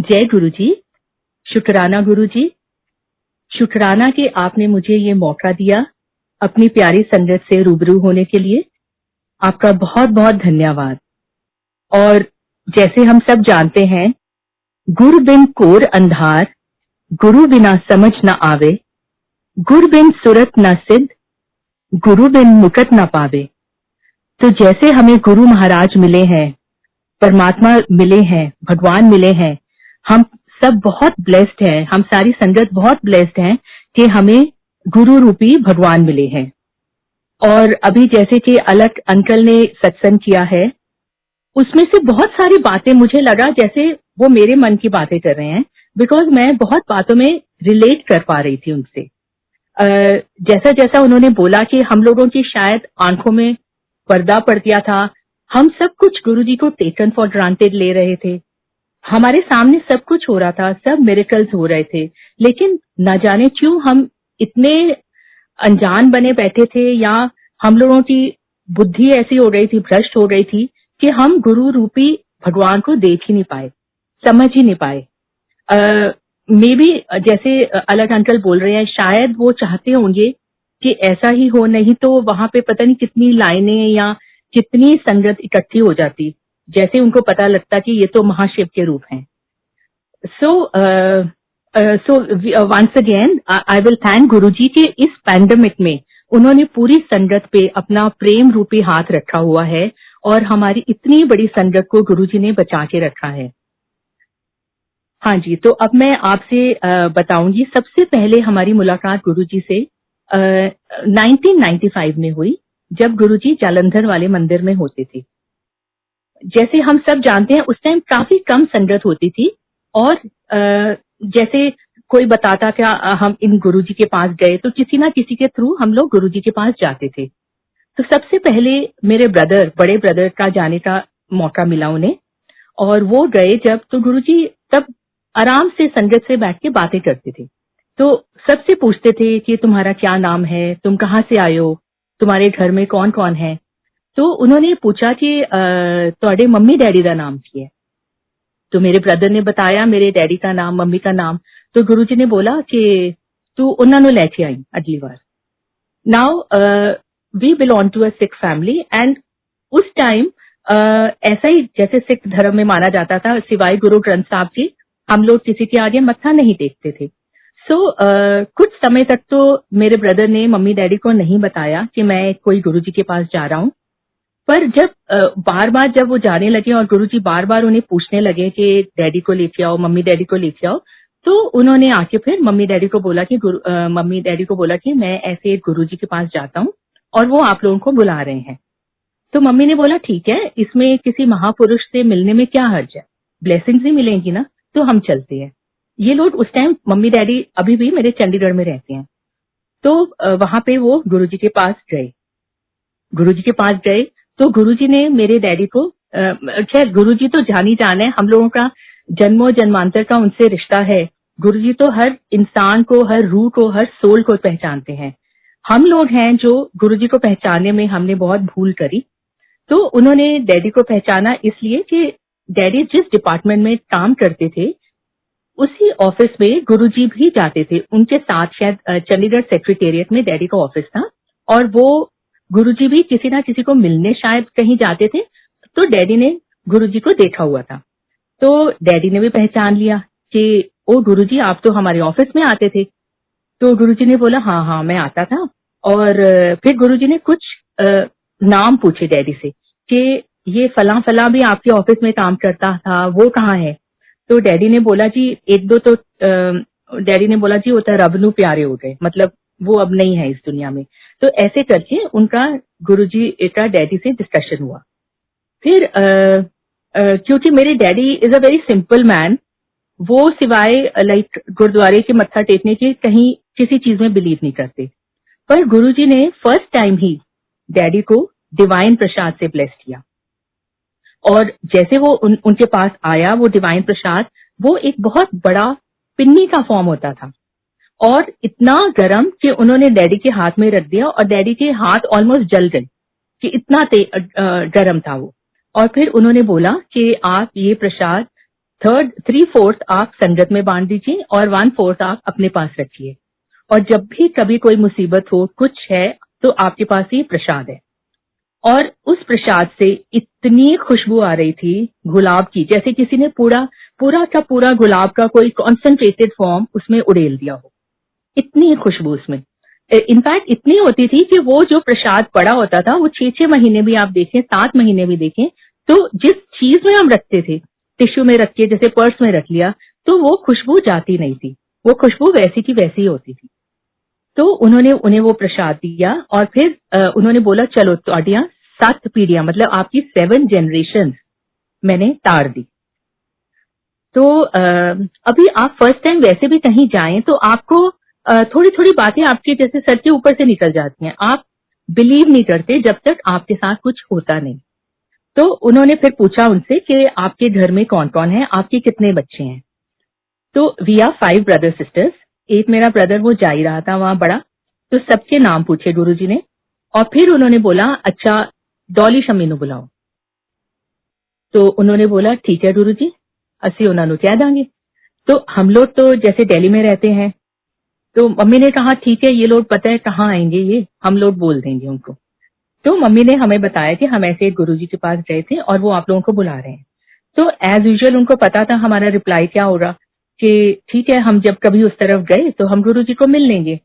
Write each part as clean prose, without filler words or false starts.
जय गुरु जी। शुक्राना गुरु जी। शुक्राना कि आपने मुझे ये मौका दिया अपनी प्यारी संगत से रूबरू होने के लिए। आपका बहुत बहुत धन्यवाद। और जैसे हम सब जानते हैं, गुर बिन कोर अंधार, गुरु बिना समझ न आवे, गुर बिन सुरत न सिद्ध, गुरु बिन मुकत न पावे। तो जैसे हमें गुरु महाराज मिले हैं, परमात्मा मिले हैं, भगवान मिले हैं, हम सब बहुत ब्लेस्ड हैं, हम सारी संगत बहुत ब्लेस्ड हैं कि हमें गुरु रूपी भगवान मिले हैं। और अभी जैसे कि अलग अंकल ने सत्संग किया है, उसमें से बहुत सारी बातें मुझे लगा जैसे वो मेरे मन की बातें कर रहे हैं, बिकॉज मैं बहुत बातों में रिलेट कर पा रही थी उनसे। जैसा जैसा उन्होंने बोला कि हम लोगों की शायद आंखों में पर्दा पड़ गया था, हम सब कुछ गुरुजी को टेकन फॉर ग्रांटेड ले रहे थे, हमारे सामने सब कुछ हो रहा था, सब मिरेकल्स हो रहे थे, लेकिन न जाने क्यों हम इतने अनजान बने बैठे थे, या हम लोगों की बुद्धि ऐसी हो गई थी, भ्रष्ट हो गई थी कि हम गुरु रूपी भगवान को देख ही नहीं पाए, समझ ही नहीं पाए। मे बी जैसे अलग अंकल बोल रहे हैं, शायद वो चाहते होंगे कि ऐसा ही हो, नहीं तो वहां पे पता नहीं कितनी लाइनें या कितनी संगत इकट्ठी हो जाती, जैसे उनको पता लगता कि ये तो महाशिव के रूप हैं। So once again I will thank Guruji के इस पैंडेमिक में उन्होंने पूरी संगत पे अपना प्रेम रूपी हाथ रखा हुआ है और हमारी इतनी बड़ी संगत को गुरुजी ने बचा के रखा है। हाँ जी, तो अब मैं आपसे बताऊंगी। सबसे पहले हमारी मुलाकात गुरुजी से 1995 में हुई, जब गुरुजी जालंधर वाले मंदिर में होते थे। जैसे हम सब जानते हैं, उस टाइम काफी कम संगत होती थी, और जैसे कोई बताता क्या हम इन गुरुजी के पास गए, तो किसी ना किसी के थ्रू हम लोग गुरुजी के पास जाते थे। तो सबसे पहले मेरे बड़े ब्रदर का जाने का मौका मिला उन्हें, और वो गए जब, तो गुरुजी तब आराम से संगत से बैठ के बातें करते थे। तो सबसे पूछते थे कि तुम्हारा क्या नाम है, तुम कहाँ से आए हो, तुम्हारे घर में कौन कौन है। तो उन्होंने पूछा कि ਤੁਹਾਡੇ मम्मी डैडी का नाम की है। तो मेरे ब्रदर ने बताया मेरे डैडी का नाम, मम्मी का नाम। तो गुरुजी ने बोला कि तू उन्होंने ਨੂੰ ਲੈ ਕੇ आई अगली बार। Now we belong to a Sikh family, and उस टाइम ऐसा ही जैसे सिख धर्म में माना जाता था, सिवाय गुरु ग्रंथ साहब जी हम लोग किसी के आगे मत्था नहीं टेकते थे। सो कुछ समय तक तो मेरे ब्रदर ने मम्मी डैडी को नहीं बताया कि मैं कोई गुरुजी के पास जा रहा हूँ। पर जब बार बार जब वो जाने लगे और गुरुजी बार बार उन्हें पूछने लगे कि डैडी को लेके आओ, मम्मी डैडी को लेके आओ, तो उन्होंने आके फिर मम्मी डैडी को बोला कि मैं ऐसे गुरुजी के पास जाता हूँ और वो आप लोगों को बुला रहे हैं। तो मम्मी ने बोला ठीक है, इसमें किसी महापुरुष से मिलने में क्या हर्ज है, ब्लेसिंग्स ही मिलेंगी ना, तो हम चलते हैं। ये लोग उस टाइम, मम्मी डैडी अभी भी मेरे चंडीगढ़ में रहते हैं। तो वहां पे वो गुरुजी के पास गए। तो गुरुजी ने मेरे डैडी को, खैर गुरुजी तो जानी जान है, हम लोगों का जन्मों जन्मांतर का उनसे रिश्ता है। गुरुजी तो हर इंसान को, हर रूह को, हर सोल को पहचानते हैं। हम लोग हैं जो गुरुजी को पहचानने में हमने बहुत भूल करी। तो उन्होंने डैडी को पहचाना इसलिए कि डैडी जिस डिपार्टमेंट में काम करते थे, उसी ऑफिस में गुरुजी भी जाते थे। उनके साथ शायद चंडीगढ़ सेक्रेटेरिएट में डैडी का ऑफिस था, और वो गुरुजी भी किसी ना किसी को मिलने शायद कहीं जाते थे। तो डैडी ने गुरुजी को देखा हुआ था, तो डैडी ने भी पहचान लिया कि ओ गुरुजी, आप तो हमारे ऑफिस में आते थे। तो गुरुजी ने बोला हाँ हाँ मैं आता था। और फिर गुरुजी ने कुछ नाम पूछे डैडी से कि ये फला फला भी आपके ऑफिस में काम करता था, वो कहाँ है। तो डैडी ने बोला जी एक दो तो डैडी ने बोला जी वो तो रब नू प्यारे हो गए, मतलब वो अब नहीं है इस दुनिया में। तो ऐसे करके उनका गुरुजी का डैडी से डिस्कशन हुआ। फिर क्योंकि मेरे daddy is a very simple man, वो सिवाय लाइक गुरुद्वारे के मत्था टेकने के कहीं किसी चीज में बिलीव नहीं करते। पर गुरुजी ने फर्स्ट टाइम ही डैडी को डिवाइन प्रसाद से ब्लेस किया, और जैसे वो उनके पास आया, वो डिवाइन प्रसाद, वो एक बहुत बड़ा पिन्नी का फॉर्म होता था, और इतना गर्म कि उन्होंने डैडी के हाथ में रख दिया, और डैडी के हाथ ऑलमोस्ट जल गए कि इतना गर्म था वो। और फिर उन्होंने बोला कि आप ये प्रसाद 3/4 आप संगत में बांट दीजिए और 1/4 आप अपने पास रखिए। और जब भी कभी कोई मुसीबत हो, कुछ है, तो आपके पास ये प्रसाद है। और उस प्रसाद से इतनी खुशबू आ रही थी गुलाब की, जैसे किसी ने पूरा पूरा का पूरा गुलाब का कोई कॉन्सेंट्रेटेड फॉर्म उसमें उड़ेल दिया हो। इतनी खुशबू उसमें, इनफैक्ट इतनी होती थी कि वो जो प्रसाद पड़ा होता था वो 6-6 महीने भी आप देखें, 7 महीने भी देखें, तो जिस चीज में हम रखते थे, टिश्यू में रख के, जैसे पर्स में रख लिया, तो वो खुशबू जाती नहीं थी, वो खुशबू वैसी की वैसी ही होती थी। तो उन्होंने उन्हें वो प्रसाद दिया और फिर उन्होंने बोला चलो ਤੁਹਾਡੀਆਂ 7 पीढ़ियां, मतलब आपकी 7 जनरेशन मैंने तार दी। तो अभी आप फर्स्ट टाइम वैसे भी कहीं जाएं तो आपको थोड़ी थोड़ी बातें आपके जैसे सर के ऊपर से निकल जाती हैं, आप बिलीव नहीं करते जब तक आपके साथ कुछ होता नहीं। तो उन्होंने फिर पूछा उनसे कि आपके घर में कौन कौन है, आपके कितने बच्चे हैं। तो वी आर 5 ब्रदर सिस्टर्स। एक मेरा ब्रदर वो जा ही रहा था वहां बड़ा, तो सबके नाम पूछे गुरुजी ने। और फिर उन्होंने बोला अच्छा डॉली शम्मी नु बुलाओ। तो उन्होंने बोला ठीक है गुरुजी, ਅਸੀਂ ਉਹਨਾਂ ਨੂੰ कह दांगे। तो हम लोग तो जैसे दिल्ली में रहते हैं, तो मम्मी ने कहा ठीक है ये लोग पता है कहाँ आएंगे, ये हम लोग बोल देंगे उनको। तो मम्मी ने हमें बताया कि हम ऐसे गुरुजी के पास गए थे और वो आप लोगों को बुला रहे हैं। तो एज यूजुअल उनको पता था हमारा रिप्लाई क्या होगा कि ठीक है हम जब कभी उस तरफ गए तो हम गुरुजी को मिल लेंगे।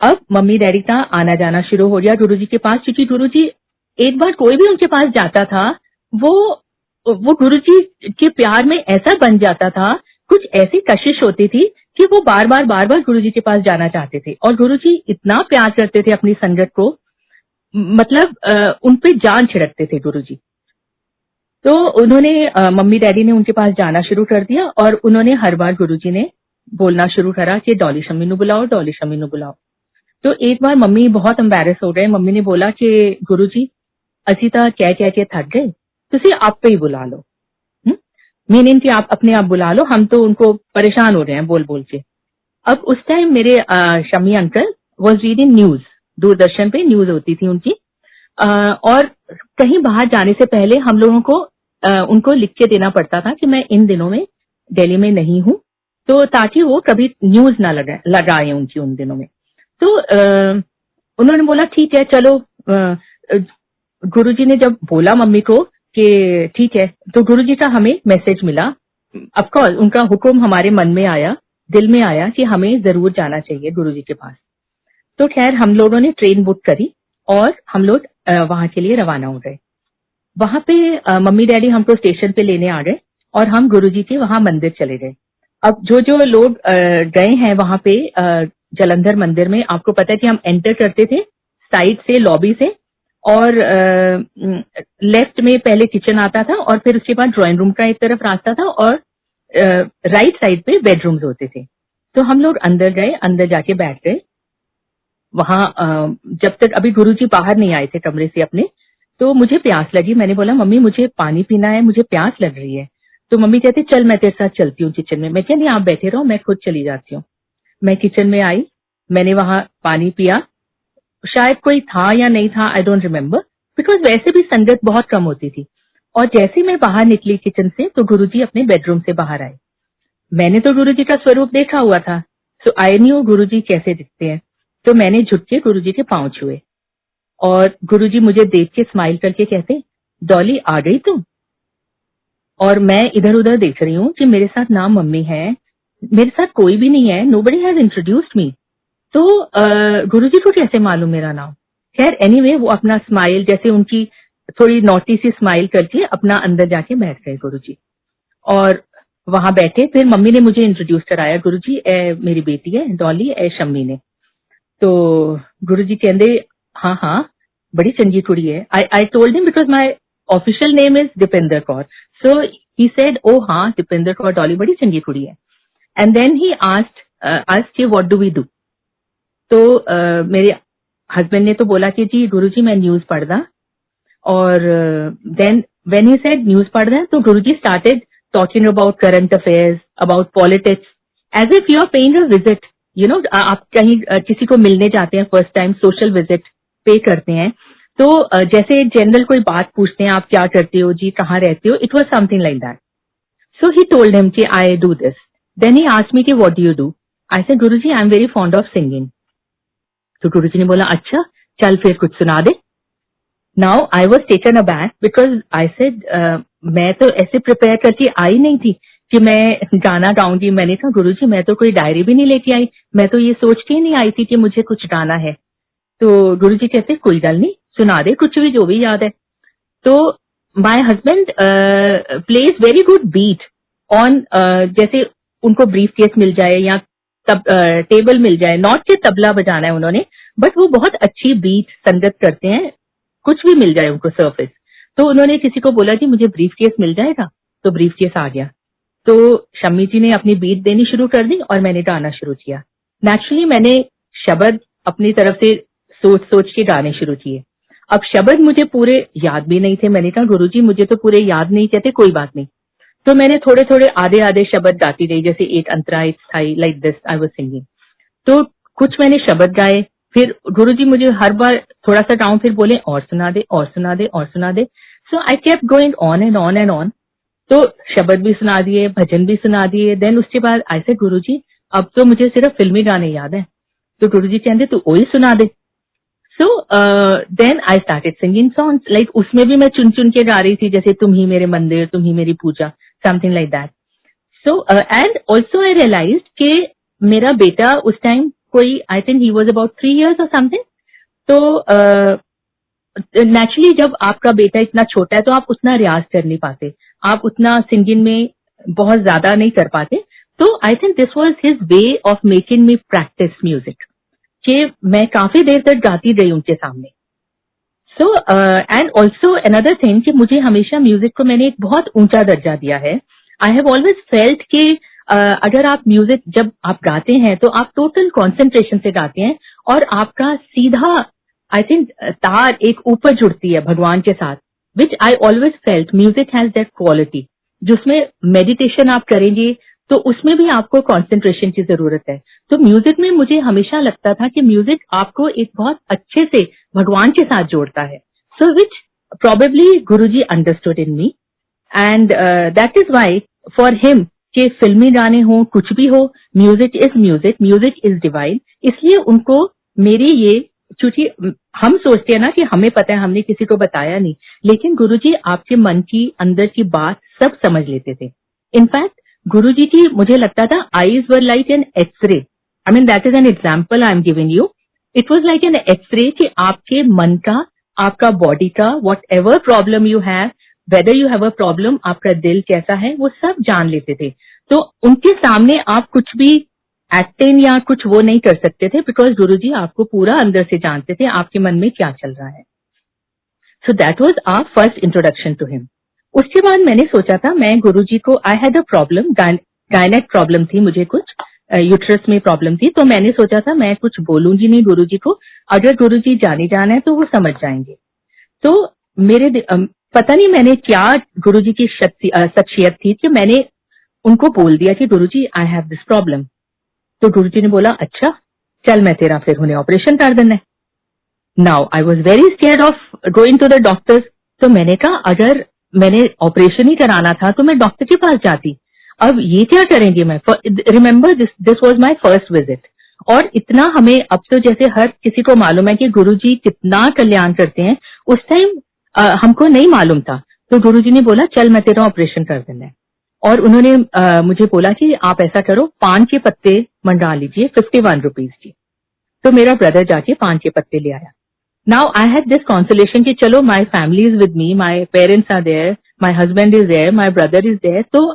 अब मम्मी डैडी का आना जाना शुरू हो गया गुरुजी के पास, क्योंकि गुरुजी एक बार कोई भी उनके पास जाता था वो गुरुजी के प्यार में ऐसा बन जाता था, कुछ ऐसी कशिश होती थी कि वो बार बार गुरुजी के पास जाना चाहते थे। और गुरुजी इतना प्यार करते थे अपनी संगत को, मतलब उन पे जान छिड़कते थे गुरुजी। तो उन्होंने मम्मी डैडी ने उनके पास जाना शुरू कर दिया और उन्होंने हर बार गुरुजी ने बोलना शुरू करा कि डॉली शम्मी नु बुलाओ, डॉली शम्मी नु बुलाओ। तो एक बार मम्मी बहुत एम्बैरस हो गए, मम्मी ने बोला कि गुरुजी ਅਸੀਂ ਤਾਂ कह के थक गए, तुसी आप पे ही बुला लो। मीनिंग कि आप अपने आप बुला लो, हम तो उनको परेशान हो रहे हैं बोल बोल के। अब उस टाइम मेरे Shammi uncle was reading news, Doordarshan पे न्यूज होती थी उनकी, और कहीं बाहर जाने से पहले हम लोगों को उनको लिख के देना पड़ता था कि मैं इन दिनों में दिल्ली में नहीं हूं, तो ताकि वो कभी न्यूज ना लगाए उनकी उन दिनों में। तो उन्होंने बोला ठीक है चलो। गुरुजी ने जब बोला मम्मी को कि ठीक है, तो गुरुजी का हमें मैसेज मिला। ऑफकोर्स उनका हुक्म हमारे मन में आया, दिल में आया कि हमें जरूर जाना चाहिए गुरुजी के पास। तो खैर हम लोगों ने ट्रेन बुक करी और हम लोग वहां के लिए रवाना हो गए। वहां पे मम्मी डैडी हमको स्टेशन पे लेने आ गए और हम गुरुजी के वहां मंदिर चले गए। अब जो जो लोग गए हैं वहां पे जालंधर मंदिर में, आपको पता है कि हम एंटर करते थे साइड से, लॉबी से, और लेफ्ट में पहले किचन आता था और फिर उसके बाद ड्राइंग रूम का एक तरफ रास्ता था और राइट साइड पे बेडरूम्स होते थे। तो हम लोग अंदर गए, अंदर जाके बैठ गए। वहां जब तक अभी गुरुजी बाहर नहीं आए थे कमरे से अपने, तो मुझे प्यास लगी। मैंने बोला मम्मी मुझे पानी पीना है, मुझे प्यास लग रही है। तो मम्मी कहते चल मैं तेरे साथ चलती हूँ किचन में। मैं क्या नहीं आप बैठे रहो, मैं खुद चली जाती हूँ। मैं किचन में आई, मैंने वहां पानी पिया। शायद कोई था या नहीं था, आई डोंट रिमेम्बर, बिकॉज वैसे भी संगत बहुत कम होती थी। और जैसे मैं बाहर निकली किचन से तो गुरुजी अपने बेडरूम से बाहर आए। मैंने तो गुरुजी का स्वरूप देखा हुआ था, सो आई न्यू गुरुजी कैसे दिखते हैं। तो मैंने झुक के गुरुजी के पांव छुए और गुरुजी मुझे देख के स्माइल करके कहते डॉली आ गई तुम। और मैं इधर उधर देख रही हूँ कि मेरे साथ ना मम्मी है, मेरे साथ कोई भी नहीं है, नोबडी हैज इंट्रोड्यूस्ड मी। तो गुरुजी को कैसे मालूम मेरा नाम। खैर एनीवे वो अपना स्माइल, जैसे उनकी थोड़ी नोटी सी स्माइल करके अपना अंदर जाके बैठ गए गुरुजी। और वहां बैठे, फिर मम्मी ने मुझे इंट्रोड्यूस कराया, गुरुजी ए मेरी बेटी है डॉली, ए शम्मी ने। तो गुरुजी कहते हाँ हाँ बड़ी चंगी कुड़ी है। I told him because my official name is Dipendra Kaur, so he said oh हाँ दीपेंद्र कौर डॉली बड़ी चंगी कुड़ी है। And then he asked what do we do. तो मेरे हस्बैंड ने तो बोला कि जी गुरुजी मैं न्यूज पढ़ रहा। और then when he said news पढ़ रहा है तो Guruji started talking about current affairs, about politics, as if you are paying a visit. You know आप कहीं किसी को मिलने जाते हैं फर्स्ट टाइम, सोशल विजिट पे करते हैं, तो जैसे जनरल कोई बात पूछते हैं आप क्या करते हो जी, कहाँ रहते हो, it was something like that. So he told him कि I do this. Then he asked me कि what do you do? I said Guruji, I'm very fond of singing. तो गुरुजी ने बोला अच्छा चल फिर कुछ सुना दे. Now I was taken aback because I said मैं तो ऐसे प्रिपेयर करके आई नहीं थी कि मैं गाना गाऊंगी. मैंने कहा गुरुजी मैं तो कोई डायरी भी नहीं लेके आई, मैं तो ये सोच के ही नहीं आई थी कि मुझे कुछ गाना है. तो गुरुजी कहते कोई गल नहीं सुना दे कुछ भी जो भी याद है. तो my husband plays very good beat on, जैसे उनको ब्रीफ केस मिल जाए या टेबल मिल जाए, नॉट कि तबला बजाना है उन्होंने, बट वो बहुत अच्छी बीट संगत करते हैं, कुछ भी मिल जाए उनको सरफेस. तो उन्होंने किसी को बोला कि मुझे ब्रीफ केस मिल जाएगा, तो ब्रीफ केस आ गया. तो शम्मी जी ने अपनी बीट देनी शुरू कर दी और मैंने गाना शुरू किया. नेचुरली मैंने शब्द अपनी तरफ से सोच सोच के गाने शुरू किए. अब शब्द मुझे पूरे याद भी नहीं थे. मैंने कहा गुरुजी मुझे तो पूरे याद नहीं. कहते कोई बात नहीं. तो मैंने थोड़े थोड़े आधे आधे शब्द गाती रही, जैसे एक अंतरा एक स्थाई, like this I was singing. तो कुछ मैंने शब्द गाए, फिर गुरुजी मुझे हर बार थोड़ा सा गाऊं, फिर बोले और सुना दे और सुना दे और सुना दे. So I kept going on and on and on. तो शब्द भी सुना दिए, भजन भी सुना दिए. देन उसके बाद आई सेड गुरुजी अब तो मुझे सिर्फ फिल्मी गाने याद है. तो गुरुजी कहते तू वही सुना दे. So then I started singing songs, like उसमें भी मैं चुन चुन के गा रही थी, जैसे तुम ही मेरे मंदिर, तुम ही मेरी पूजा, something like that. So and also I realized कि मेरा बेटा उस टाइम कोई, I think he was about 3 years और समथिंग. तो नेचुरली जब आपका बेटा इतना छोटा है तो आप उतना रियाज कर नहीं पाते, आप उतना सिंगिंग में बहुत ज्यादा नहीं कर पाते. तो I think this was his way of making me practice music, कि मैं काफी देर तक गाती रही उनके सामने. सो एंड ऑल्सो अनदर थिंग कि मुझे हमेशा म्यूजिक को मैंने एक बहुत ऊंचा दर्जा दिया है. आई हैव ऑलवेज फेल्ट कि अगर आप म्यूजिक जब आप गाते हैं तो आप टोटल कॉन्सेंट्रेशन से गाते हैं और आपका सीधा आई थिंक तार एक ऊपर जुड़ती है भगवान के साथ, which I always felt music has that quality. जिसमें मेडिटेशन आप करेंगे तो उसमें भी आपको कंसंट्रेशन की जरूरत है. तो म्यूजिक में मुझे हमेशा लगता था कि म्यूजिक आपको एक बहुत अच्छे से भगवान के साथ जोड़ता है. So which probably Guruji understood in me and that is why for him कि फिल्मी गाने हो कुछ भी हो, music is music, music is divine. इसलिए उनको मेरी ये, क्योंकि हम सोचते हैं ना कि हमें पता है, हमने किसी को बताया नहीं, लेकिन गुरुजी आपके मन की अंदर की बात सब समझ लेते थे. इनफैक्ट गुरुजी की मुझे लगता था eyes were like an x-ray. I mean that is an example I am giving you. It was like an x-ray कि आपके मन का, आपका बॉडी का, what ever problem you have, whether you have a problem, आपका दिल कैसा है, वो सब जान लेते थे. तो उनके सामने आप कुछ भी एक्टिंग या कुछ वो नहीं कर सकते थे, बिकॉज गुरुजी आपको पूरा अंदर से जानते थे आपके मन में क्या चल रहा है. So that was our first introduction to him. उसके बाद मैंने सोचा था मैं गुरुजी को, आई हैड अ प्रॉब्लम, गायनेक प्रॉब्लम थी मुझे, कुछ यूट्रस में प्रॉब्लम थी. तो मैंने सोचा था मैं कुछ बोलूंगी नहीं गुरुजी को, अगर गुरुजी जाने जाना है तो वो समझ जाएंगे. तो मेरे पता नहीं मैंने क्या गुरुजी की शख्सियत थी कि मैंने उनको बोल दिया कि गुरुजी आई हैव दिस प्रॉब्लम. तो गुरुजी ने बोला अच्छा चल मैं तेरा फिर उन्हें ऑपरेशन कर देना है. Now I was very scared of going to the doctors. तो मैंने कहा अगर मैंने ऑपरेशन ही कराना था तो मैं डॉक्टर के पास जाती, अब ये क्या करेंगे. मैं remember this was my first visit. और इतना हमें अब तो जैसे हर किसी को मालूम है कि गुरुजी कितना कल्याण करते हैं, उस टाइम हमको नहीं मालूम था. तो गुरुजी ने बोला चल मैं तेरा ऑपरेशन कर देना है. और उन्होंने मुझे बोला कि आप ऐसा करो, पान के पत्ते मंडरा लीजिए 51 रुपीज की. तो मेरा ब्रदर जाके पान के पत्ते ले आया. Now I had this consolation कि चलो my family is with me, my parents are there, my husband is there, my brother is there. तो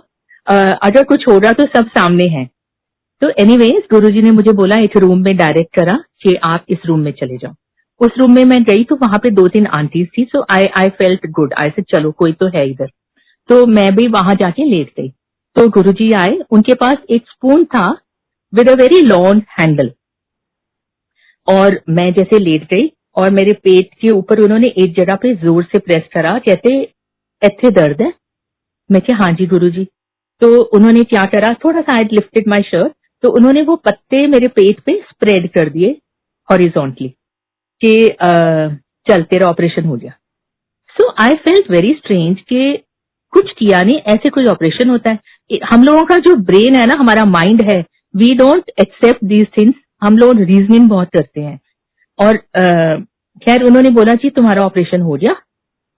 अगर कुछ होगा तो सब सामने हैं. तो एनीवेज गुरुजी ने मुझे बोला एक रूम में डायरेक्ट करा कि आप इस रूम में चले जाओ. उस रूम में मैं गई तो वहां पे 2-3 आंटीज थी. सो आई फेल्ट गुड, आई से चलो कोई तो है इधर. तो मैं भी वहां जाके लेट गई. तो गुरुजी आए, उनके पास एक स्पून था with a very long handle, और मैं जैसे लेट गई और मेरे पेट के ऊपर उन्होंने एक जगह पे जोर से प्रेस करा, कहते इतने दर्द है. मैं क्या हाँ जी गुरुजी. तो उन्होंने क्या करा, थोड़ा सा आई लिफ्टेड माय शर्ट, तो उन्होंने वो पत्ते मेरे पेट पे स्प्रेड कर दिए हॉरिजॉन्टली कि चल तेरा ऑपरेशन हो गया. So I felt very strange कि कुछ किया नहीं, ऐसे कोई ऑपरेशन होता है. हम लोगों का जो ब्रेन है ना, हमारा माइंड है, we don't accept these things, हम लोग रीजनिंग बहुत करते हैं। और खैर उन्होंने बोला कि तुम्हारा ऑपरेशन हो गया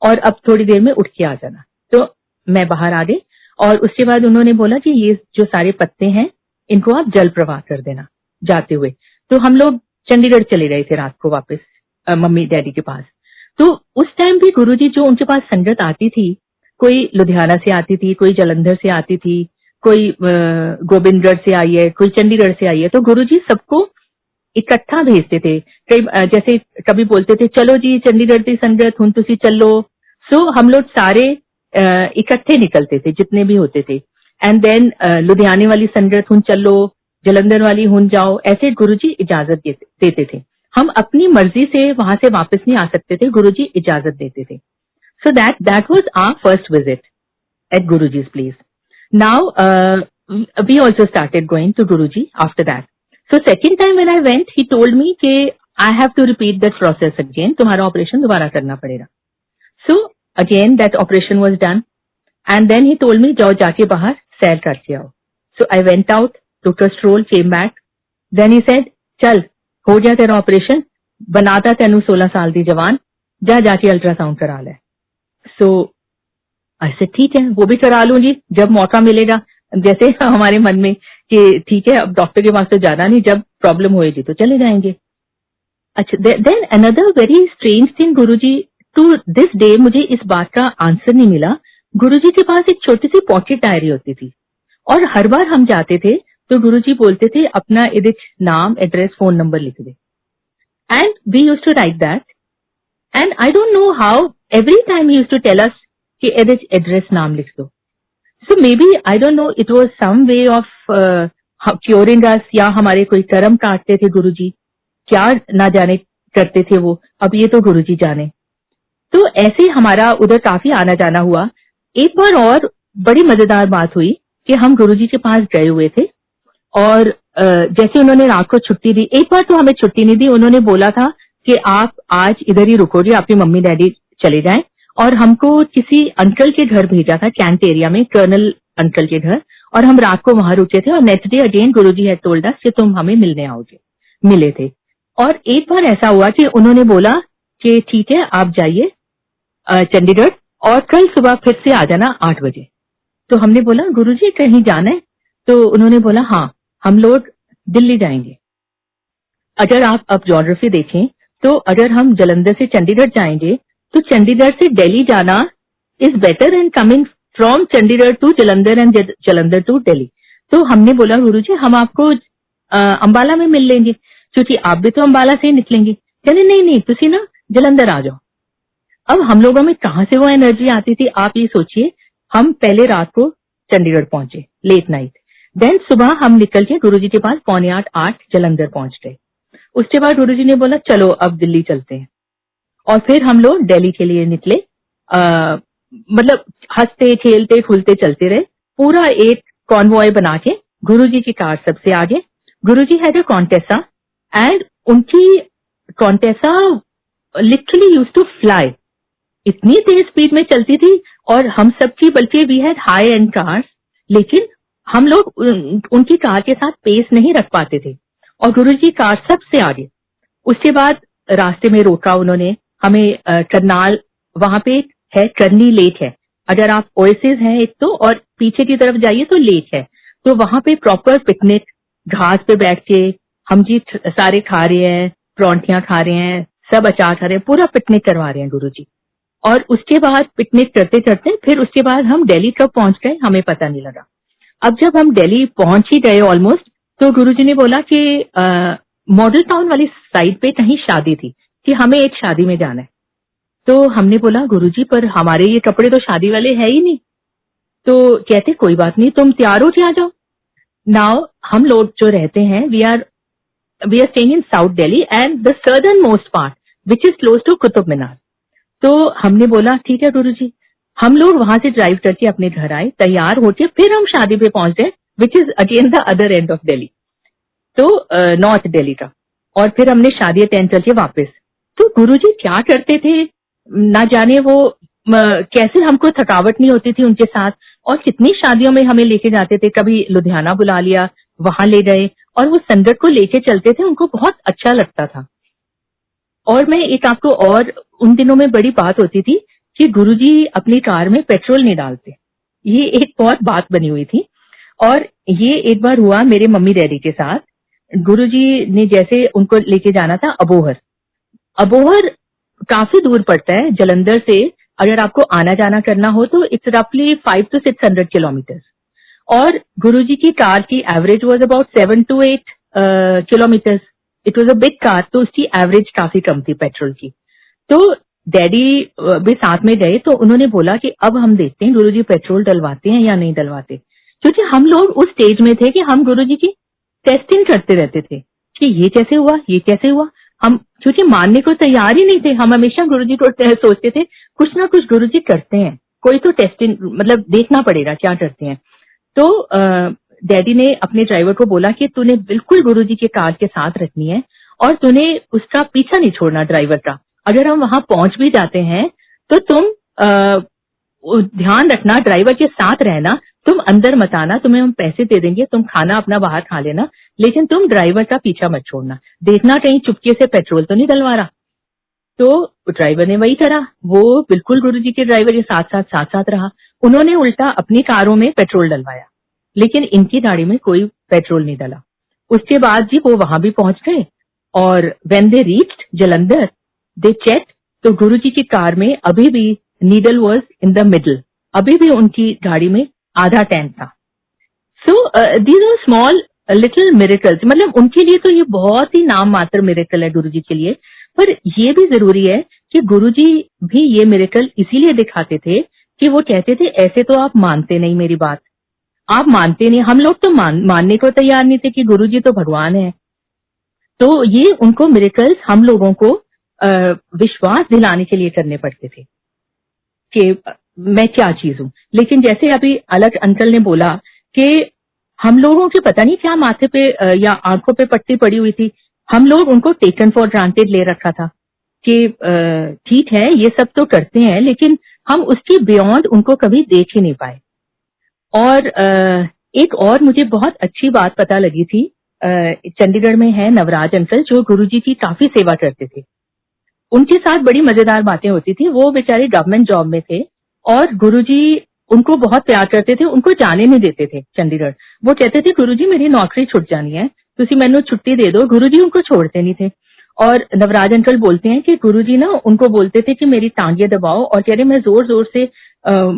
और अब थोड़ी देर में उठ के आ जाना। तो मैं बाहर आ गई और उसके बाद उन्होंने बोला कि ये जो सारे पत्ते हैं इनको आप जल प्रवाह कर देना जाते हुए। तो हम लोग चंडीगढ़ चले गए थे रात को वापस मम्मी डैडी के पास। तो उस टाइम भी गुरुजी जो उनके पास संगत आती थी, कोई लुधियाना से आती थी, कोई जालंधर से आती थी, कोई गोविंदगढ़ से आई है, कोई चंडीगढ़ से आई है, तो गुरुजी सबको इकट्ठा भेजते थे। कई जैसे कभी बोलते थे चलो जी चंडीगढ़ की संगत हुन तुसी चलो। सो हम लोग सारे इकट्ठे निकलते थे जितने भी होते थे। एंड देन लुधियाने वाली संगत हुन चलो, जलंधर वाली हुन जाओ, ऐसे गुरुजी इजाजत देते थे। हम अपनी मर्जी से वहां से वापस नहीं आ सकते थे, गुरुजी इजाजत देते थे। So that was our first visit at Guruji's place. Now we also started going to Guruji after that. So second time when I went, he told me कि I have to repeat that process again. तुम्हारा operation दोबारा करना पड़ेगा। So again that operation was done, and then he told me जाओ जाके बाहर सैर करके आओ। So I went out, took a stroll, came back. Then he said चल हो गया तेरा ऑपरेशन, बनाता तेनू 16 साल दी जवान, जा जाके अल्ट्रासाउंड करा ले। So I said ठीक है, वो भी करा लूंगी जब मौका मिलेगा। जैसे हमारे मन में कि ठीक है अब डॉक्टर के पास तो जाना नहीं, जब प्रॉब्लम होएगी तो चले जाएंगे। अच्छा, then another very strange thing Guruji, to this day मुझे इस बात का आंसर नहीं मिला। गुरुजी के पास एक छोटी सी पॉकेट डायरी होती थी और हर बार हम जाते थे तो गुरुजी बोलते थे अपना इधर नाम, एड्रेस, फोन नंबर लिख दे। And we used to write that, and I don't know how every time he used to tell us कि एड्रेस नाम लिख दो। So maybe I don't know, it was some way of curing us, या हमारे कोई कर्म काटते थे गुरुजी, क्या ना जाने करते थे वो, अब ये तो गुरुजी जाने। तो ऐसे हमारा उधर काफी आना जाना हुआ। एक बार और बड़ी मजेदार बात हुई कि हम गुरुजी के पास गए हुए थे और जैसे उन्होंने रात को छुट्टी दी, एक बार तो हमें छुट्टी नहीं दी, उन्होंने बोला था कि आप आज इधर ही रुकोगे, आपकी मम्मी डैडी चले जाएं। और हमको किसी अंकल के घर भेजा था कैंट एरिया में, कर्नल अंकल के घर, और हम रात को वहां रुके थे। और next day again Guruji had told us कि तुम हमें मिलने आओगे। मिले थे। और एक बार ऐसा हुआ कि उन्होंने बोला कि ठीक है आप जाइए चंडीगढ़ और कल सुबह फिर से आ जाना 8 बजे। तो हमने बोला गुरुजी कहीं जाना है? तो उन्होंने बोला हाँ हम लोग दिल्ली जाएंगे। अगर आप अब ज्योग्राफी देखें तो अगर हम जलंधर से चंडीगढ़ जाएंगे तो चंडीगढ़ से दिल्ली जाना is better and coming from Chandigarh to Jalandhar and Jalandhar to Delhi. तो हमने बोला गुरुजी हम आपको अंबाला में मिल लेंगे क्योंकि आप भी तो अंबाला से ही निकलेंगे। कहने नहीं तुसी ना जलंधर आ जाओ। अब हम लोगों में कहां से वो एनर्जी आती थी आप ये सोचिए। हम पहले रात को चंडीगढ़ पहुंचे लेट नाइट, देन सुबह हम निकल के गुरुजी के पास 7:45 जलंधर पहुंच गए। उसके बाद गुरुजी ने बोला चलो अब दिल्ली चलते हैं और फिर हम लोग दिल्ली के लिए निकले। मतलब हंसते खेलते खुलते चलते रहे, पूरा एक कॉन्वॉय बना के। गुरुजी की कार सबसे आगे। Guruji had a Contessa and उनकी Contessa literally used to fly, इतनी तेज स्पीड में चलती थी। और हम सबकी, बल्कि we had high end cars, लेकिन हम लोग उनकी कार के साथ पेस नहीं रख पाते थे और गुरुजी कार सबसे आगे। उसके बाद रास्ते में रोका उन्होंने हमें करनाल, वहां पे है करनी लेक है, अगर आप ओएसिस हैं एक तो, और पीछे की तरफ जाइए तो लेक है। तो वहां पे प्रॉपर पिकनिक, घास पे बैठ के हम जी सारे खा रहे हैं, परौंठियां खा रहे हैं, सब अचार खा रहे हैं, पूरा पिकनिक करवा रहे हैं गुरुजी। और उसके बाद पिकनिक करते करते फिर उसके बाद हम दिल्ली कब पहुंच गए हमें पता नहीं लगा। अब जब हम दिल्ली पहुंच ही गए ऑलमोस्ट, तो गुरुजी ने बोला कि मॉडल टाउन वाली साइड पे कहीं शादी थी कि हमें एक शादी में जाना है। तो हमने बोला गुरुजी पर हमारे ये कपड़े तो शादी वाले है ही नहीं। तो कहते कोई बात नहीं तुम तैयार हो के आ जाओ। नाउ हम लोग जो रहते हैं we are staying in South Delhi and the southernmost part which is close to Qutub Minar. तो हमने बोला ठीक है गुरुजी। हम लोग वहां से ड्राइव करके अपने घर आए, तैयार होके फिर हम शादी पे पहुंच गए which is again the other end of Delhi, तो नॉर्थ दिल्ली का। और फिर हमने शादी अटेंड करके वापस। तो गुरुजी क्या करते थे ना जाने, वो कैसे हमको थकावट नहीं होती थी उनके साथ, और कितनी शादियों में हमें लेके जाते थे, कभी लुधियाना बुला लिया, वहां ले गए, और वो संगत को लेके चलते थे, उनको बहुत अच्छा लगता था। और मैं एक आपको और, उन दिनों में बड़ी बात होती थी कि गुरुजी अपनी कार में पेट्रोल नहीं डालते, ये एक बहुत बात बनी हुई थी। और ये एक बार हुआ मेरे मम्मी डैडी के साथ। गुरुजी ने जैसे उनको लेके जाना था अबोहर। अबोहर काफी दूर पड़ता है जलंधर से, अगर आपको आना जाना करना हो तो इट्स रफली 500 to 600 किलोमीटर। और गुरुजी की कार की average was about 7 to 8 kilometre. It was a big car, तो उसकी एवरेज काफी कम थी पेट्रोल की। तो डैडी भी साथ में गए, तो उन्होंने बोला कि अब हम देखते हैं गुरुजी पेट्रोल डलवाते हैं या नहीं डलवाते, क्योंकि हम लोग उस स्टेज में थे कि हम गुरुजी की टेस्टिंग करते रहते थे कि ये कैसे हुआ, ये कैसे हुआ। हम क्योंकि मानने को तैयार ही नहीं थे, हम हमेशा गुरुजी को सोचते थे कुछ ना कुछ गुरुजी करते हैं, कोई तो टेस्टिंग मतलब देखना पड़ेगा क्या करते हैं। तो डैडी ने अपने ड्राइवर को बोला कि तूने बिल्कुल गुरुजी के कार के साथ रखनी है, और तूने उसका पीछा नहीं छोड़ना ड्राइवर का। अगर हम वहां पहुंच भी जाते हैं तो तुम ध्यान रखना, ड्राइवर के साथ रहना, तुम अंदर मत आना, तुम्हें हम पैसे दे देंगे, तुम खाना अपना बाहर खा लेना, लेकिन तुम ड्राइवर का पीछा मत छोड़ना, देखना कहीं चुपके से पेट्रोल तो नहीं डलवा रहा। तो ड्राइवर ने वही करा, वो बिल्कुल गुरुजी के ड्राइवर के साथ साथ रहा। उन्होंने उल्टा अपनी कारों में पेट्रोल डलवाया, लेकिन इनकी गाड़ी में कोई पेट्रोल नहीं डला। उसके बाद जी वो वहां भी पहुंच गए, और when they reached Jalandhar they check, तो गुरुजी की कार में अभी भी needle was in the middle, अभी भी उनकी गाड़ी में आधा टैंक था। So these are small little miracles, मतलब उनके लिए तो ये बहुत ही नाम मात्र मिरेकल है गुरुजी के लिए, पर ये भी जरूरी है कि गुरुजी भी ये मिरेकल इसीलिए दिखाते थे कि वो कहते थे ऐसे तो आप मानते नहीं मेरी बात, आप मानते नहीं, हम लोग तो मानने को तैयार नहीं थे कि गुरुजी तो भगवान है। तो ये उनको मिरेकल्स हम लोगों को विश्वास दिलाने के लिए करने पड़ते थे कि मैं क्या चीज हूं। लेकिन जैसे अभी अलग अंकल ने बोला कि हम लोगों के पता नहीं क्या माथे पे या आंखों पे पट्टी पड़ी हुई थी, हम लोग उनको टेकन फॉर ग्रांटेड ले रखा था कि ठीक है ये सब तो करते हैं, लेकिन हम उसके बियॉन्ड उनको कभी देख ही नहीं पाए। और एक और मुझे बहुत अच्छी बात पता लगी थी, चंडीगढ़ में है नवराज अंकल जो गुरुजी की काफी सेवा करते थे। उनके साथ बड़ी मजेदार बातें होती थी, वो बेचारे गवर्नमेंट जॉब में थे और गुरुजी उनको बहुत प्यार करते थे, उनको जाने नहीं देते थे चंडीगढ़। वो कहते थे गुरुजी मेरी नौकरी छुट जानी है, तुसी मैनू छुट्टी दे दो। गुरुजी उनको छोड़ते नहीं थे। और नवराज अंकल बोलते हैं कि गुरुजी ना उनको बोलते थे कि मेरी टांगे दबाओ, और कह रहे मैं जोर जोर से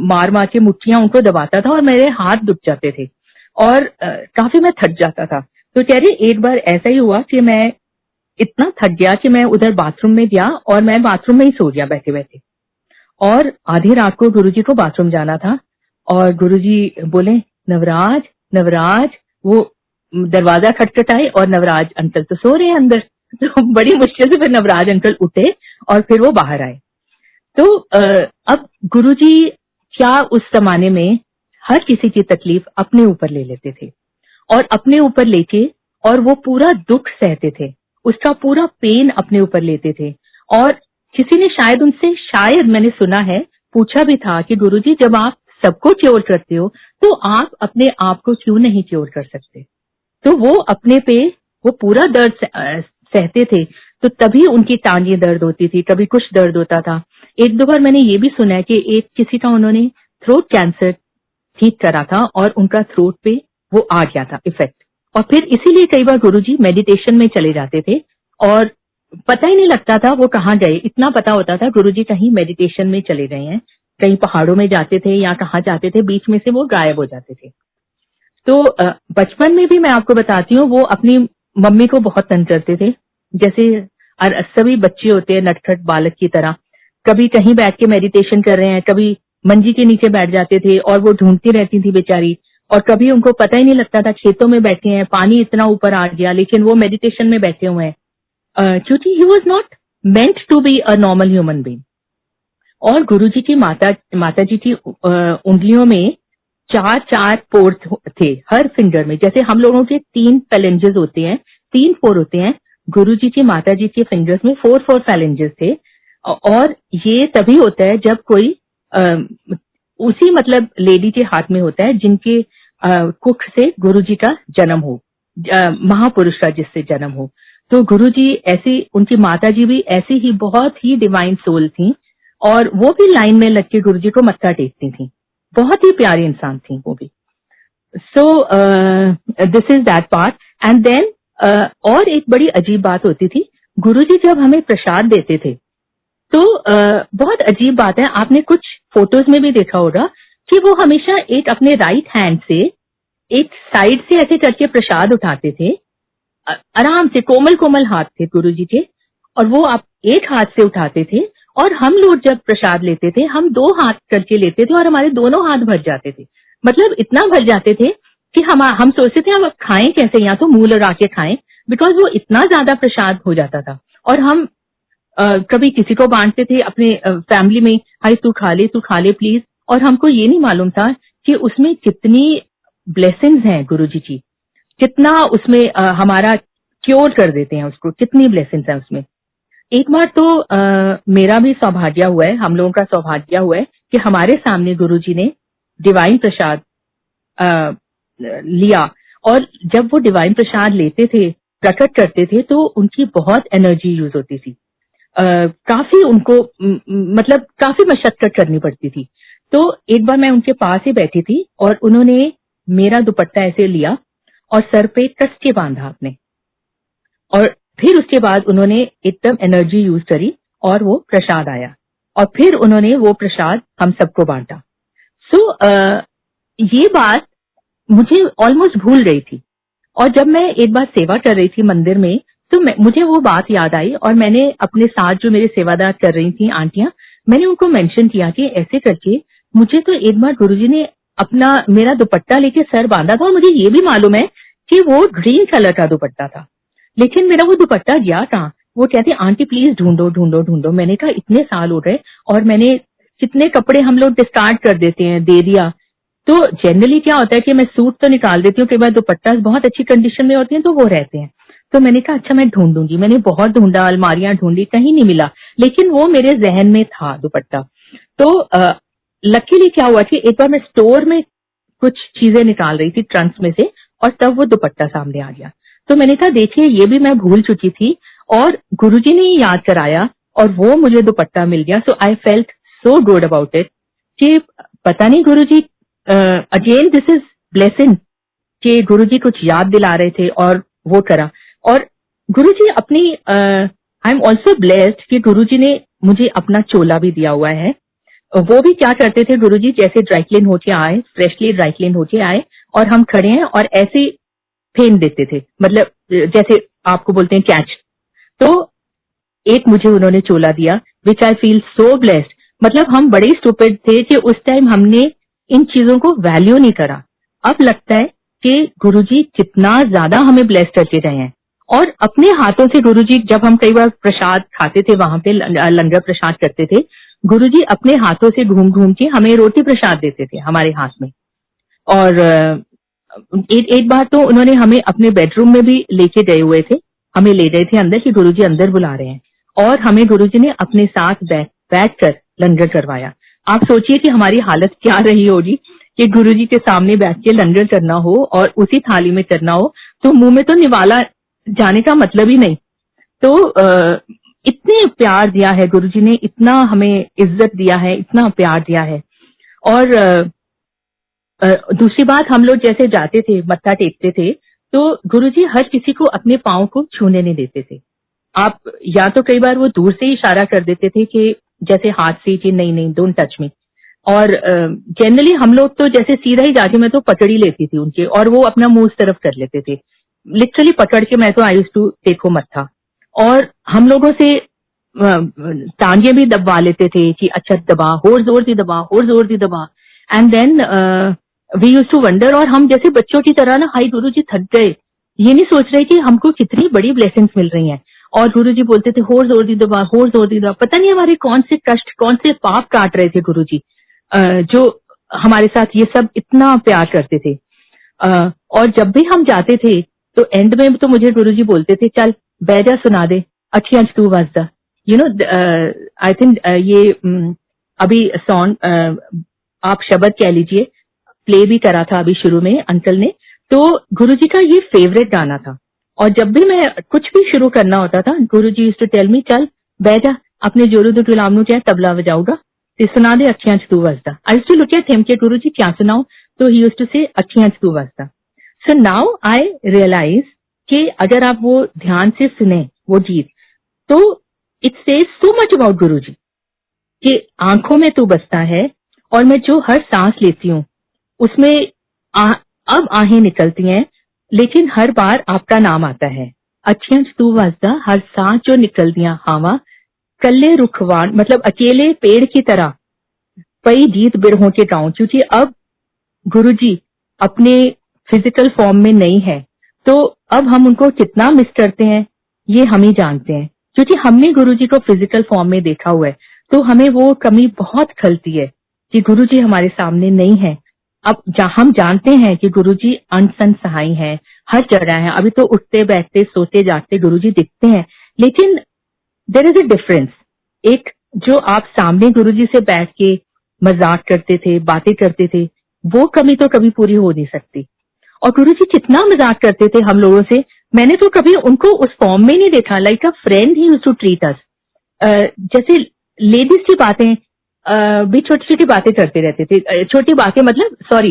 मार मार के मुट्ठियां उनको दबाता था और मेरे हाथ दुख जाते थे और काफी मैं थक जाता था। तो कह रहे एक बार ऐसा ही हुआ कि मैं इतना थक गया कि मैं उधर बाथरूम में गया और मैं बाथरूम में ही सो गया बैठे बैठे, और आधी रात को गुरुजी को बाथरूम जाना था और गुरुजी बोले नवराज नवराज, वो दरवाजा खटखटाए और नवराज अंकल तो सो रहे हैं अंदर। तो बड़ी मुश्किल से फिर नवराज अंकल उठे और फिर वो बाहर आए। तो अब गुरुजी क्या उस जमाने में हर किसी की तकलीफ अपने ऊपर ले लेते थे और अपने ऊपर लेके और वो पूरा दुख सहते थे, उसका पूरा पेन अपने ऊपर लेते थे। और किसी ने शायद उनसे, शायद मैंने सुना है, पूछा भी था कि गुरुजी जब आप सबको क्योर करते हो तो आप अपने आप को क्यों नहीं क्योर कर सकते। तो वो अपने पे वो पूरा दर्द सहते थे, तो तभी उनकी टांगे दर्द होती थी, कभी कुछ दर्द होता था। एक दो बार मैंने ये भी सुना है कि एक किसी का उन्होंने थ्रोट कैंसर ठीक करा था और उनका थ्रोट पे वो आ गया था इफेक्ट, और फिर इसीलिए कई बार गुरुजी मेडिटेशन में चले जाते थे और पता ही नहीं लगता था वो कहाँ गए। इतना पता होता था गुरुजी कहीं मेडिटेशन में चले गए हैं, कहीं पहाड़ों में जाते थे या कहाँ जाते थे, बीच में से वो गायब हो जाते थे। तो बचपन में भी मैं आपको बताती हूँ, वो अपनी मम्मी को बहुत तंग करते थे, जैसे सभी बच्चे होते हैं नटखट बालक की तरह। कभी कहीं बैठ के मेडिटेशन कर रहे हैं, कभी मंजी के नीचे बैठ जाते थे और वो ढूंढती रहती थी बेचारी, और कभी उनको पता ही नहीं लगता था खेतों में बैठे हैं, पानी इतना ऊपर आ गया लेकिन वो मेडिटेशन में बैठे हुए हैं, क्योंकि he was not meant to be a normal human being. और गुरुजी की माता जी की उंगलियों में 4 पोर थे हर फिंगर में, जैसे हम लोगों के 3 फैलेंजेस होते हैं, 3 पोर होते हैं, गुरुजी की माता जी के फिंगर्स में 4 फैलेंजेस थे। और ये तभी होता है जब कोई उसी मतलब लेडी के हाथ में होता है जिनके कुख से गुरुजी का जन्म हो, महापुरुष का जिससे जन्म हो। तो गुरुजी ऐसी, उनकी माता जी भी ऐसी ही बहुत ही डिवाइन सोल थी, और वो भी लाइन में लग के गुरुजी को मत्था टेकती थी। बहुत ही प्यारी इंसान थी वो भी। So this is that part. And then और एक बड़ी अजीब बात होती थी, गुरुजी जब हमें प्रसाद देते थे तो बहुत अजीब बात है, आपने कुछ फोटोज में भी देखा होगा कि वो हमेशा एक अपने राइट हैंड से एक साइड से ऐसे करके प्रसाद उठाते थे। आराम से कोमल कोमल हाथ थे गुरुजी के, और वो आप एक हाथ से उठाते थे, और हम लोग जब प्रसाद लेते थे हम 2 हाथ करके लेते थे और हमारे दोनों हाथ भर जाते थे। मतलब इतना भर जाते थे कि हम सोचते थे हम खाएं कैसे, या तो मुंह लगा के खाएं, बिकॉज वो इतना ज्यादा प्रसाद हो जाता था। और हम कभी किसी को बांटते थे अपने फैमिली में, हाय तू खा ले प्लीज। और हमको ये नहीं मालूम था कि उसमें कितनी ब्लेसिंग्स हैं गुरुजी की, कितना उसमें हमारा क्योर कर देते हैं उसको, कितनी ब्लेसिंग्स हैं उसमें। एक बार तो मेरा भी सौभाग्य हुआ है, हम लोगों का सौभाग्य हुआ है कि हमारे सामने गुरुजी ने डिवाइन प्रसाद लिया, और जब वो डिवाइन प्रसाद लेते थे, प्रकट करते थे, तो उनकी बहुत एनर्जी यूज होती थी। काफी उनको मतलब काफी मशक्कत करनी पड़ती थी। तो एक बार मैं उनके पास ही बैठी थी और उन्होंने मेरा दुपट्टा ऐसे लिया और सर पे कस के बांधा आपने, और फिर उसके बाद उन्होंने एकदम एनर्जी यूज करी और वो प्रसाद आया, और फिर उन्होंने वो प्रसाद हम सबको बांटा। सो ये बात मुझे ऑलमोस्ट भूल गई थी, और जब मैं एक बार सेवा कर रही थी मंदिर में, तो मुझे वो बात याद आई, और मैंने अपने साथ जो मेरे सेवादार कर रही थी आंटियां, मैंने उनको मेंशन किया कि ऐसे करके मुझे तो एक बार गुरुजी ने अपना मेरा दुपट्टा लेके सर बांधा था, और मुझे ये भी मालूम है कि वो ग्रीन कलर का दुपट्टा था, लेकिन मेरा वो दुपट्टा गया कहाँ। वो कहते आंटी प्लीज ढूंढो ढूंढो ढूंढो। मैंने कहा इतने साल हो गए और मैंने कितने कपड़े हम लोग डिस्कार्ड कर देते हैं, दे दिया। तो जनरली क्या होता है कि मैं सूट तो निकाल देती हूँ, कई बार दुपट्टा बहुत अच्छी कंडीशन में होते हैं तो वो रहते हैं। तो मैंने कहा अच्छा मैं ढूंढूंगी। मैंने बहुत ढूंढा, अलमारियां ढूंढी, कहीं नहीं मिला, लेकिन वो मेरे जहन में था दुपट्टा। तो लकीली क्या हुआ कि एक बार मैं स्टोर में कुछ चीजें निकाल रही थी ट्रंक में से, और तब वो दुपट्टा सामने आ गया। तो मैंने कहा देखिए ये भी मैं भूल चुकी थी, और गुरुजी ने ही याद कराया और वो मुझे दुपट्टा मिल गया। So I felt so good about it कि पता नहीं Guruji, again this is blessing कि गुरुजी कुछ याद दिला रहे थे और वो करा। और गुरुजी अपनी आई एम ऑल्सो ब्लेस्ड कि गुरुजी ने मुझे अपना चोला भी दिया हुआ है। वो भी क्या करते थे गुरुजी, जैसे ड्राइक्लीन होके आए, फ्रेशली ड्राइक्लीन होके आए और हम खड़े हैं और ऐसे फेंक देते थे, मतलब जैसे आपको बोलते हैं कैच। तो एक मुझे उन्होंने चोला दिया विच आई फील सो ब्लेस्ड। मतलब हम बड़े स्टूपिड थे कि उस टाइम हमने इन चीजों को वैल्यू नहीं करा। अब लगता है कि गुरुजी कितना ज्यादा हमें ब्लेस करके गए हैं। और अपने हाथों से गुरुजी, जब हम कई बार प्रसाद खाते थे, वहां पे लंगर प्रसाद करते थे, गुरुजी अपने हाथों से घूम घूम के हमें रोटी प्रसाद देते थे हमारे हाथ में। और एक बार तो उन्होंने हमें अपने बेडरूम में भी लेके गए हुए थे, हमें ले गए थे अंदर कि गुरुजी अंदर बुला रहे हैं, और हमें गुरुजी ने अपने साथ बैठ कर लंगर करवाया। आप सोचिए कि हमारी हालत क्या रही होगी कि गुरुजी के सामने बैठ के लंगर करना हो और उसी थाली में करना हो, तो मुंह में तो निवाला जाने का मतलब ही नहीं। तो इतने प्यार दिया है गुरुजी ने, इतना हमें इज्जत दिया है, इतना प्यार दिया है। और दूसरी बात, हम लोग जैसे जाते थे मत्था टेकते थे, तो गुरुजी हर किसी को अपने पांव को छूने नहीं देते थे। आप या तो कई बार वो दूर से ही इशारा कर देते थे कि जैसे हाथ से कि नहीं नहीं डोंट टच मी। और जनरली हम लोग तो जैसे सीधा ही जाके मैं तो पकड़ ही लेती थी उनके, और वो अपना मुंह उस तरफ कर लेते थे, लिटरली पकड़ के मैं तो आई यूज्ड टू टेक मत्था। और हम लोगों से टांगे भी दबा लेते थे कि अच्छा दबा, और जोर दी दबा, और जोर दी दबा। And then we used to wonder, और हम जैसे बच्चों की तरह ना, हाय गुरुजी थक गए, ये नहीं सोच रहे कि हमको कितनी बड़ी ब्लेसिंग्स मिल रही हैं। और गुरुजी बोलते थे होर जोर दी दबा, होर जोर दी दबा। पता नहीं हमारे कौन से कष्ट, कौन से पाप काट रहे थे गुरुजी, जो हमारे साथ ये सब इतना प्यार करते थे। और जब भी हम जाते थे तो एंड में तो मुझे गुरुजी बोलते थे चल बैजा सुना दे, अच्छी अंश तू वसदा, यू नो। आई थिंक ये अभी सॉन्ग आप शब्द कह लीजिए, प्ले भी करा था अभी शुरू में अंकल ने, तो गुरुजी का ये फेवरेट गाना था। और जब भी मैं कुछ भी शुरू करना होता था, गुरुजी यूज्ड टू टेल मी, चल बैठ जा, अपने जोरू दो गुलाम नु चाहे तबला बजाऊगा, ते सुना दे अखियां च तू वसदा। I used to look at him के गुरुजी क्या सुनाऊं, तो ही यूज्ड टू से अखियां च तू वसदा। सो नाउ आई रियलाइज कि अगर आप वो ध्यान से सुने वो गीत, तो it says so much about Guruji कि आंखों में तू बसता है, और मैं जो हर सांस लेती हूँ उसमें अब आहें निकलती हैं, लेकिन हर बार आपका नाम आता है। अखियां च तू वसदा, हर सांस जो निकल दिया हावा, कल्ले रुखवान, मतलब अकेले पेड़ की तरह कई गीत बिरहों के गाऊं। क्योंकि अब गुरुजी अपने फिजिकल फॉर्म में नहीं है, तो अब हम उनको कितना मिस करते हैं ये हम ही जानते हैं। क्योंकि हमने गुरुजी को फिजिकल फॉर्म में देखा हुआ है, तो हमें वो कमी बहुत खलती है कि गुरुजी हमारे सामने नहीं है। अब हम जानते हैं कि गुरुजी अनसन सहाय हैं, हर जगह है। अभी तो उठते बैठते सोते जागते गुरुजी दिखते हैं, लेकिन देयर इज अ डिफरेंस। एक जो आप सामने गुरुजी से बैठ के मजाक करते थे, बातें करते थे, वो कमी तो कभी पूरी हो नहीं सकती। और गुरुजी कितना मजाक करते थे हम लोगों से, मैंने तो कभी उनको उस फॉर्म में नहीं देखा। Like a friend he used to treat us. जैसे लेडीज की बातें भी छोटी छोटी बातें करते रहते थे। छोटी बातें मतलब सॉरी,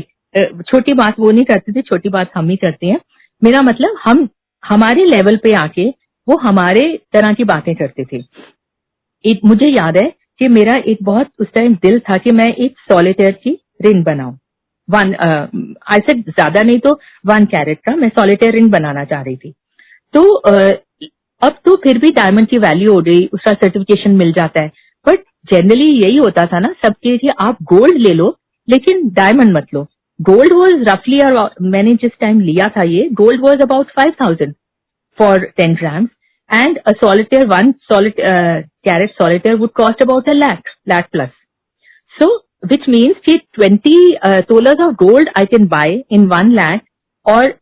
छोटी बात वो नहीं करते थे, छोटी बात हम ही करते हैं। मेरा मतलब हम हमारे लेवल पे आके वो हमारे तरह की बातें करते थे। एक मुझे याद है कि मेरा एक बहुत उस टाइम दिल था कि मैं एक सॉलिटेयर की रिंग बनाऊं। वन आई सेड ज्यादा नहीं तो 1 कैरेट का मैं सॉलिटेयर रिंग बनाना चाह रही थी। तो अब तो फिर भी डायमंड की वैल्यू हो गई, उसका सर्टिफिकेशन मिल जाता है। बट जनरली यही होता था ना सबके कि आप गोल्ड ले लो लेकिन डायमंड मत लो। गोल्ड वॉज रफली, और मैंने जिस टाइम लिया था ये gold was about 5,000 for 10 grams, and a solitaire, one solid carat solitaire would cost about a lakh plus. So, which means कि 20 tolas of gold I can buy in 1 lakh, और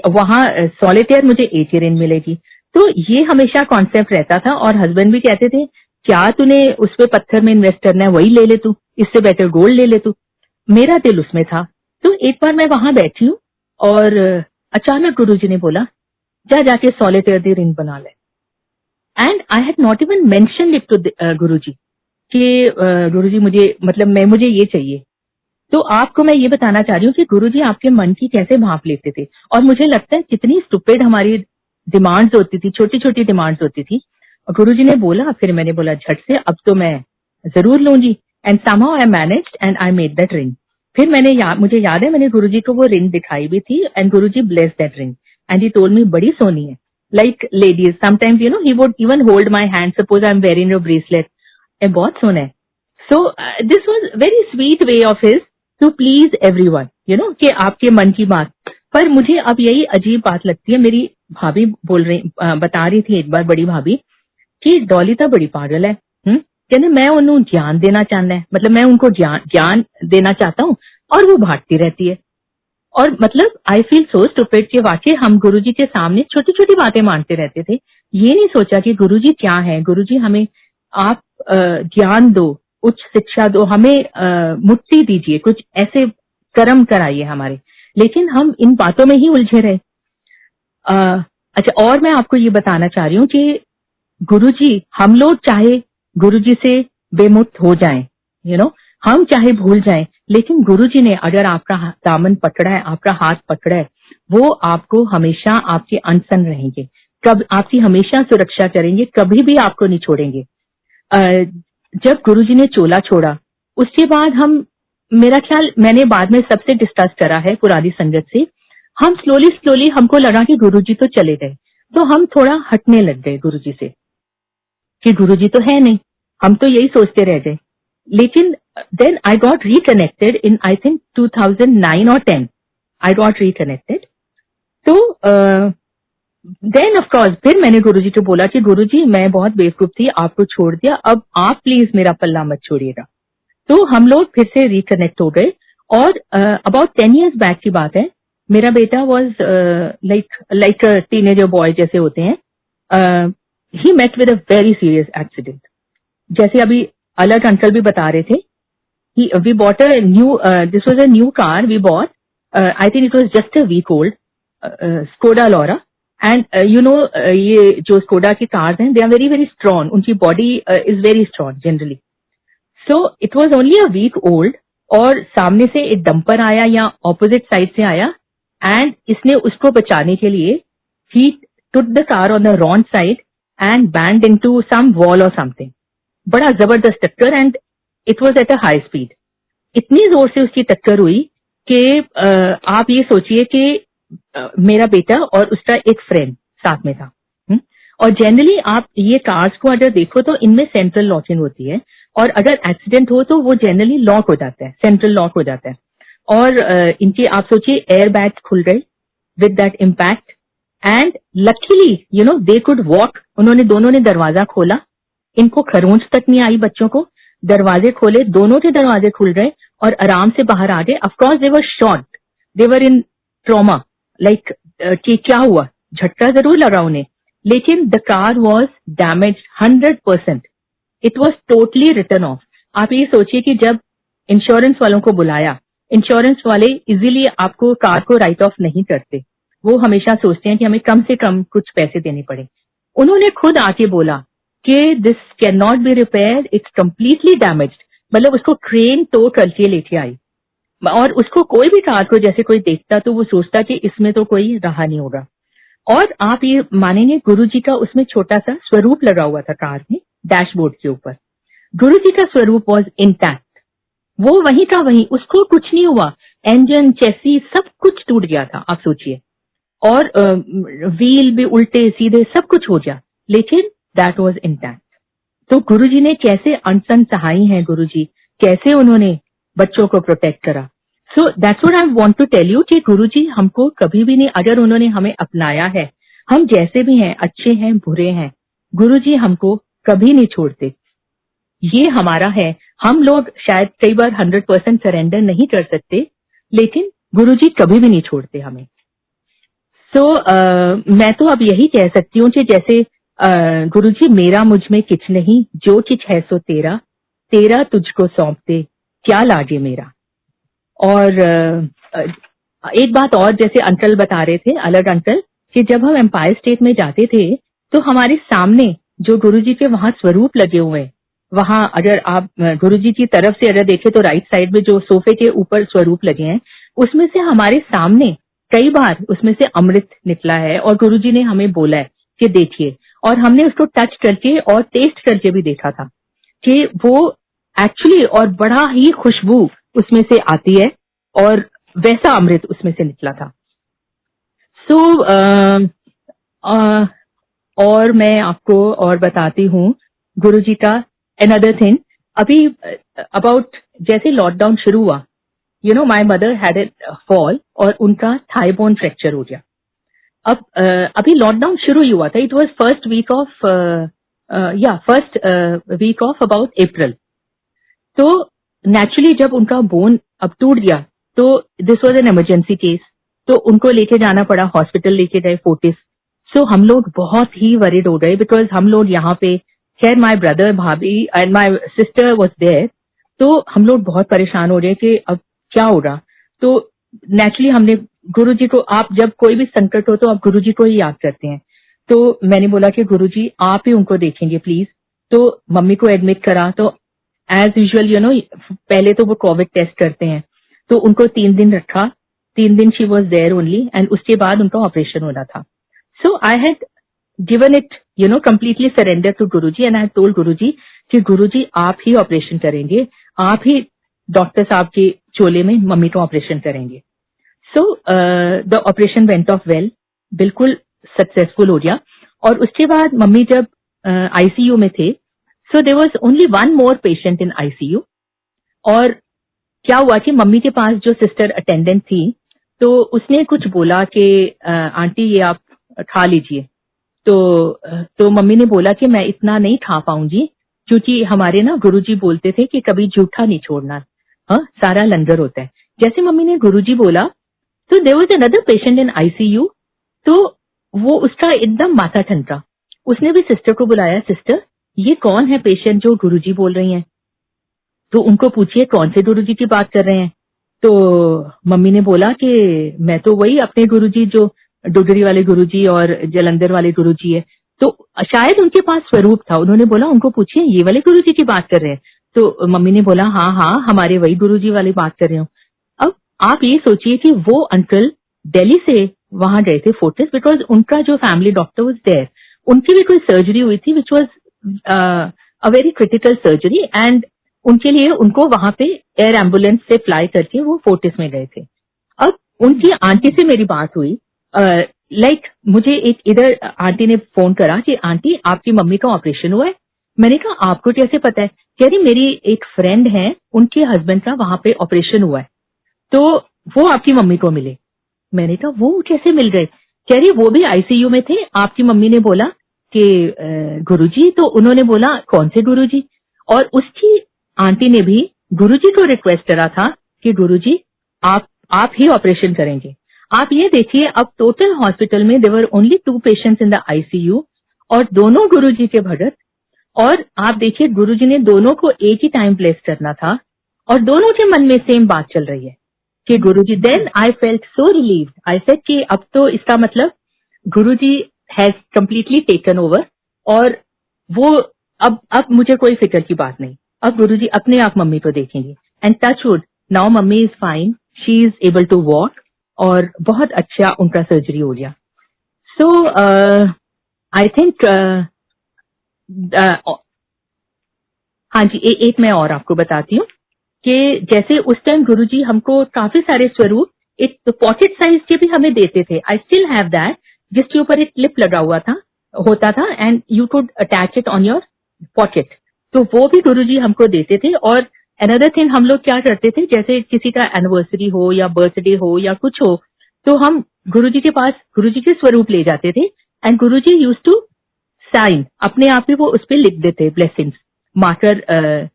वहां सॉलिटेयर मुझे 8 range मिलेगी। तो ये हमेशा concept रहता था, और हस्बैंड भी कहते थे क्या तूने उस पे पत्थर में इन्वेस्ट करना है, वही ले ले तू, इससे बेटर गोल्ड ले ले तू। मेरा दिल उसमें था। तो एक बार मैं वहां बैठी हूँ और अचानक गुरुजी ने बोला जा जाके सॉलिटेयर दी रिंग बना ले। And I had not even mention it to Guruji कि गुरुजी मुझे मतलब मुझे ये चाहिए। तो आपको मैं ये बताना चाह रही हूँ कि गुरुजी आपके मन की कैसे भाप लेते थे। और मुझे लगता है कितनी स्टूपिड हमारी डिमांड्स होती थी, छोटी छोटी डिमांड्स होती थी। और गुरुजी ने बोला, फिर मैंने बोला झट से अब तो मैं जरूर लूंगी। And somehow I managed and I made that ring. फिर मुझे याद है मैंने गुरुजी को वो रिंग दिखाई भी थी, and Guruji blessed that ring and he told me बड़ी सोनी है। Like ladies sometimes he would even hold my hand, suppose I am wearing your bracelet, बहुत सोना है। So this was very sweet way of his to please everyone, कि आपके मन की बात। पर मुझे अब यही अजीब बात लगती है, मेरी भाभी बता रही थी एक बार, बड़ी भाभी, कि डॉली तो बड़ी पागल है। कहते मैं उन्होंने ज्ञान देना चाहना है, मतलब मैं उनको ज्ञान देना चाहता हूँ और वो भागती रहती है। और मतलब आई फील सो स्टूपिड कि वाकई हम गुरुजी के सामने छोटी छोटी बातें मानते रहते थे। ये नहीं सोचा कि गुरुजी क्या है। गुरुजी हमें आप ज्ञान दो, उच्च शिक्षा दो, हमें मुक्ति दीजिए, कुछ ऐसे कर्म कराइए हमारे। लेकिन हम इन बातों में ही उलझे रहे। अच्छा, और मैं आपको ये बताना चाह रही हूँ कि गुरुजी, हम लोग चाहे गुरुजी से बेमुक्त हो जाएं, हम चाहे भूल जाएं, लेकिन गुरुजी ने अगर आपका दामन पकड़ा है, आपका हाथ पकड़ा है, वो आपको हमेशा आपके अनसन रहेंगे, कब आपकी हमेशा सुरक्षा करेंगे, कभी भी आपको नहीं छोड़ेंगे। जब गुरुजी ने चोला छोड़ा उसके बाद मेरा ख्याल मैंने बाद में सबसे डिस्कस करा है पुरानी संगत से, हम स्लोली हमको लगा कि गुरुजी तो चले गए, तो हम थोड़ा हटने लग गए गुरुजी से कि गुरुजी तो है नहीं, हम तो यही सोचते रह गए। लेकिन then I got reconnected in I think 2009 or 10 I got reconnected। तो then of course फिर मैंने गुरुजी को बोला कि गुरुजी मैं बहुत बेवकूफ थी, आपको छोड़ दिया, अब आप प्लीज मेरा पल्ला मत छोड़िएगा। तो हम लोग फिर से रिकनेक्ट हो गए। और अबाउट 10 years बैक की बात है, मेरा बेटा वॉज लाइक टीनेजर बॉय जैसे होते हैं। He met with a very serious accident. जैसे अभी अलग अंकल भी बता रहे थे, we bought a new, this was a new car we bought. I think it was just a week old, Skoda Laura. And ये जो Skoda की cars हैं, they are very very strong. उनकी body is very strong generally. So it was only a week old और सामने से एक dumper आया या opposite side से आया and इसने उसको बचाने के लिए he took the car on the wrong side and banged into some wall or something. बड़ा जबरदस्त टक्कर and it was at a high speed. इतनी जोर से उसकी टक्कर हुई कि आप ये सोचिए कि मेरा बेटा और उसका एक फ्रेंड साथ में था। और जनरली आप ये कार्स को अगर देखो तो इनमें सेंट्रल लॉकिंग होती है और अगर एक्सीडेंट हो तो वो जनरली लॉक हो जाता है, सेंट्रल लॉक हो जाता है। और इनके आप सोचिए एयर बैग्स खुल गए with that impact and luckily they could walk. उन्होंने दोनों ने दरवाजा खोला, इनको खरोंच तक नहीं आई बच्चों को, दरवाजे खोले, दोनों के दरवाजे खुल गए और आराम से बाहर आ गए। Of course they were shot, they were in trauma, like कि क्या हुआ, झटका जरूर लगा उन्हें, लेकिन the car was damage 100%। It was totally return of. आप ये सोचिए कि जब इंश्योरेंस वालों को बुलाया, इंश्योरेंस वाले इजीली आपको कार को राइट ऑफ नहीं करते, वो हमेशा सोचते हैं कि हमें कम से कम कुछ पैसे देने पड़े। उन्होंने खुद आके बोला कि this can not be repair, it's completely damaged. मतलब उसको क्रेन टो करके लेके आई और उसको कोई भी कार को जैसे कोई देखता तो वो सोचता कि इसमें तो कोई रहा नहीं होगा। और आप ये मानेंगे गुरुजी का उसमें छोटा सा स्वरूप लगा हुआ था कार में, डैशबोर्ड के ऊपर। गुरुजी का स्वरूप वॉज इंटैक्ट, वो वहीं का वहीं, उसको कुछ नहीं हुआ। इंजन, चेसी सब कुछ टूट गया था आप सोचिए, और व्हील भी उल्टे सीधे सब कुछ हो गया, लेकिन दैट वॉज इंटैक्ट। तो गुरुजी ने कैसे अनसन सहाई है, गुरुजी कैसे उन्होंने बच्चों को प्रोटेक्ट करा। So that's what I want to tell you कि गुरुजी हमको कभी भी नहीं, अगर उन्होंने हमें अपनाया है, हम जैसे भी हैं, अच्छे हैं बुरे हैं, गुरुजी हमको कभी नहीं छोड़ते। ये हमारा है। हम लोग शायद कई बार 100% सरेंडर नहीं कर सकते, लेकिन गुरुजी कभी भी नहीं छोड़ते हमें। मैं तो अब यही कह सकती हूँ कि जैसे गुरुजी मेरा मुझ में किछ नहीं, जो किछ है सो तेरा, तेरा तुझको सौंपते क्या लागे मेरा। और एक बात और, जैसे अंकल बता रहे थे, अलग अंकल, कि जब हम एम्पायर स्टेट में जाते थे तो हमारे सामने जो गुरुजी के वहां स्वरूप लगे हुए, वहां अगर आप गुरुजी की तरफ से अगर देखें तो राइट साइड में जो सोफे के ऊपर स्वरूप लगे हैं, उसमें से हमारे सामने कई बार उसमें से अमृत निकला है और गुरुजी ने हमें बोला है कि देखिए, और हमने उसको टच करके और टेस्ट करके भी देखा था कि वो एक्चुअली और बड़ा ही खुशबू उसमें से आती है और वैसा अमृत उसमें से निकला था। और मैं आपको और बताती हूँ गुरुजी का अनदर थिंग। अभी अबाउट जैसे लॉकडाउन शुरू हुआ, my mother had a fall और उनका थाई बोन फ्रैक्चर हो गया। अब अभी लॉकडाउन शुरू ही हुआ था, it was first week of about April. तो नेचुरली जब उनका बोन अब टूट गया तो this was an emergency case, तो उनको लेके जाना पड़ा, हॉस्पिटल लेके गए फोर्टिस। सो हम लोग बहुत ही वरीड हो गए, बिकॉज हम लोग यहाँ पे, खैर माय ब्रदर, भाभी and my sister was there, तो हम लोग बहुत परेशान हो रहे कि अब क्या होगा। तो नेचुरली हमने गुरुजी को, आप जब कोई भी संकट हो तो आप गुरुजी को ही याद करते हैं। तो मैंने बोला कि गुरुजी आप ही उनको देखेंगे प्लीज। तो मम्मी को एडमिट करा, तो एज यूजुअल पहले तो वो कोविड टेस्ट करते हैं, तो उनको 3 दिन रखा, 3 दिन she was there only, and उसके बाद उनका ऑपरेशन होना था। So I had given it completely surrender to Guruji, and I had told Guruji कि गुरुजी आप ही ऑपरेशन करेंगे, आप ही डॉक्टर साहब के चोले में मम्मी को ऑपरेशन करेंगे। So the operation went of well, बिल्कुल सक्सेसफुल हो गया। और उसके बाद मम्मी जब आईसीयू में थे, so there was only 1 more patient in ICU. और क्या हुआ कि मम्मी के पास जो सिस्टर अटेंडेंट थी, तो उसने कुछ बोला कि आंटी ये आप खा लीजिए। तो मम्मी ने बोला कि मैं इतना नहीं खा पाऊंगी, क्योंकि हमारे ना गुरुजी बोलते थे कि कभी जूठा नहीं छोड़ना, हाँ सारा लंगर होता है। जैसे मम्मी ने गुरुजी बोला, तो there was another patient in ICU, तो वो उसका एकदम माथा ठनका। उसने भी सिस्टर को बुलाया, सिस्टर ये कौन है पेशेंट जो गुरुजी बोल रही हैं। तो उनको पूछिए कौन से गुरुजी की बात कर रहे हैं। तो मम्मी ने बोला कि मैं तो वही अपने गुरुजी जो डुगरी वाले गुरुजी और जलंधर वाले गुरुजी है। तो शायद उनके पास स्वरूप था, उन्होंने बोला उनको पूछिए ये वाले गुरुजी की बात कर रहे हैं। तो मम्मी ने बोला हाँ हाँ हमारे वही गुरुजी वाली बात कर रहे हो। अब आप ये सोचिए कि वो अंकल दिल्ली से वहां गए थे फोर्टिस, बिकॉज उनका जो फैमिली डॉक्टर वाज देयर, उनकी भी कोई सर्जरी हुई थी which was a very critical surgery, and उनके लिए उनको वहां पे एयर एम्बुलेंस से फ्लाई करके वो फोर्टिस में गए थे। अब उनकी आंटी से मेरी बात हुई, मुझे एक इधर आंटी ने फोन करा कि आंटी आपकी मम्मी का ऑपरेशन हुआ है। मैंने कहा आपको कैसे पता है? कह रही मेरी एक फ्रेंड है, उनके हस्बैंड का वहां पे ऑपरेशन हुआ है, तो वो आपकी मम्मी को मिले। मैंने कहा वो कैसे मिल गए? कह रही वो भी आईसीयू में थे, आपकी मम्मी ने बोला कि गुरुजी, तो उन्होंने बोला कौन से गुरुजी? और उसकी आंटी ने भी गुरुजी को रिक्वेस्ट करा था कि गुरुजी आप ही ऑपरेशन करेंगे। आप ये देखिए अब टोटल हॉस्पिटल में there were only 2 patients in the ICU और दोनों गुरुजी के भगत, और आप देखिए गुरुजी ने दोनों को एक ही टाइम प्लेस करना था और दोनों के मन में सेम बात चल रही है कि Guruji. Then I felt so relieved, I said कि अब तो इसका मतलब Guruji has completely taken over, और वो अब मुझे कोई फिक्र की बात नहीं, अब गुरुजी अपने आप मम्मी को देखेंगे। And touch wood now mummy is fine, she is able to walk, और बहुत अच्छा उनका सर्जरी हो गया। सो आई थिंक हाँ जी, एक मैं और आपको बताती हूँ कि जैसे उस टाइम गुरुजी हमको काफी सारे स्वरूप एक तो पॉकेट साइज के भी हमें देते थे। आई स्टिल हैव दैट, जिसके ऊपर एक क्लिप लगा हुआ होता था and you could attach it on your pocket, तो वो भी गुरुजी हमको देते थे। और अनदर थिंग हम लोग क्या करते थे, जैसे किसी का एनिवर्सरी हो या बर्थडे हो या कुछ हो, तो हम गुरुजी के पास गुरुजी के स्वरूप ले जाते थे, and Guruji use to sign, अपने आप ही वो उस पर लिख देते ब्लेसिंग्स, मार्कर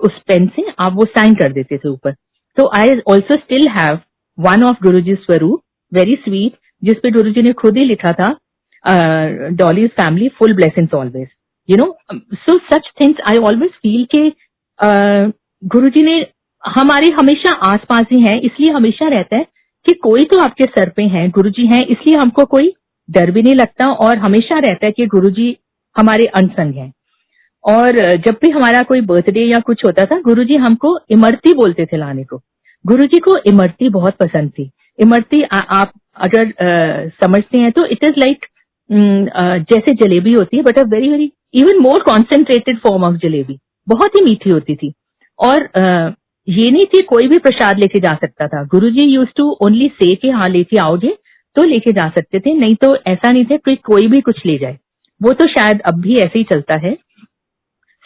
उस पेन से आप वो साइन कर देते थे ऊपर। तो I also still have one of Guruji swaroop, very sweet, जिसपे गुरुजी ने खुद ही लिखा था Dolly's family full blessings always, you know. So such things I always feel के गुरुजी ने हमारे हमेशा आसपास ही हैं, इसलिए हमेशा रहता है कि कोई तो आपके सर पे है, गुरुजी हैं, इसलिए हमको कोई डर भी नहीं लगता, और हमेशा रहता है कि गुरुजी हमारे अनसंग हैं। और जब भी हमारा कोई बर्थडे या कुछ होता था, गुरुजी हमको इमरती बोलते थे लाने को। गुरुजी को इमरती बहुत पसंद थी। इमरती आप अगर समझते हैं तो इट इज लाइक जैसे जलेबी होती है, but a very very even more concentrated form of jalebi, बहुत ही मीठी होती थी। और ये नहीं थी कोई भी प्रसाद लेके जा सकता था, गुरुजी यूज टू ओनली से कि हाँ लेके आओगे तो लेके जा सकते थे, नहीं तो ऐसा नहीं था कि कोई भी कुछ ले जाए। वो तो शायद अब भी ऐसे ही चलता है।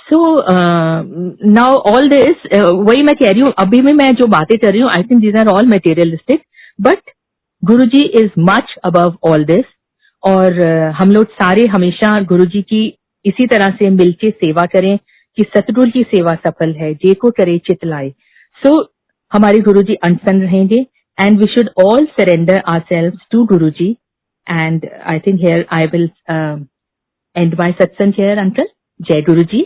सो नाउ ऑल दिस, वही मैं कह रही हूँ, अभी में मैं जो बातें कर रही हूँ, I think these are all materialistic, but Guruji is much above all this. और हम लोग सारे हमेशा गुरुजी की इसी तरह से मिलके सेवा करें कि सतगुरु की सेवा सफल है, जे को करे चित लाए। सो हमारे गुरुजी अनसन रहेंगे, and we should all surrender ourselves to Guruji. And I think here I will end my satsang here, Uncle. Jai Guruji.